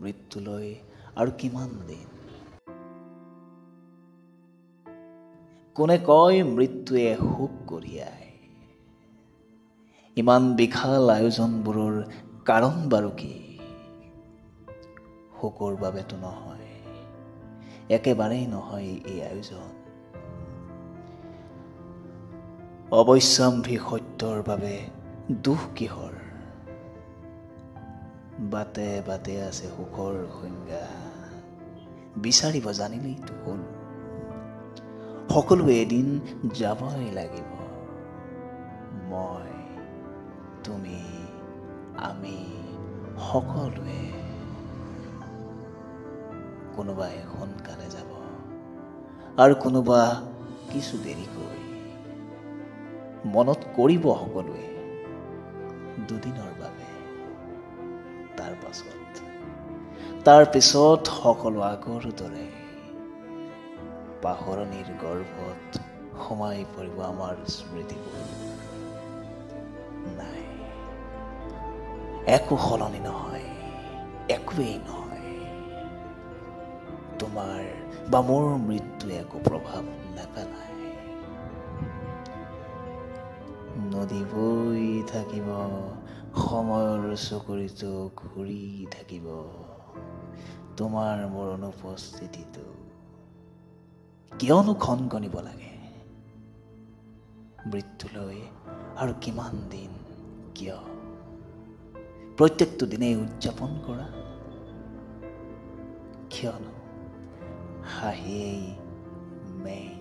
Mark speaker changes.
Speaker 1: মৃত্যুলৈ আৰু কিমান দিন? কোনে কয় মৃত্যুৱে শোক কঢ়িয়ায়? ইমান বিশাল আয়োজনবোৰৰ কাৰণ বাৰু কি? শোকৰ বাবেতো নহয়, একেবাৰেই নহয় এই আয়োজন। অৱশ্যম্ভী সত্যৰ বাবে দুখ কিহৰ? বাটে বাটে আছে সুখৰ সংজ্ঞা, বিচাৰিব জানিলেইতো হ'ল। সকলোৱে এদিন যাবই লাগিব, মই, তুমি, আমি সকলোৱে। কোনোবাই সোনকালে যাব আৰু কোনোবা কিছু দেৰিকৈ। মনত কৰিব সকলোৱে দুদিনৰ বাবে, তাৰ পিছত সকলো আগৰ দৰে পাহৰণিৰ গৰ্ভত সোমাই পৰিব আমাৰ স্মৃতিবোৰ। নাই, একো সলনি নহয়, একোৱেই নহয়। তোমাৰ বা মোৰ মৃত্যুৱে একো প্ৰভাৱ নেপেলায়। নদী বৈ থাকিব, সময়ৰ চকৰিটো ঘূৰি থাকিব, তোমাৰ মোৰ অনুপস্থিতিটো কিয়নো খনকনিব লাগে? মৃত্যুলৈ আৰু কিমান দিন? কিয় প্ৰত্যেকটো দিনেই উদযাপন কৰা? কিয়নো হাঁহিয়েই মেইন।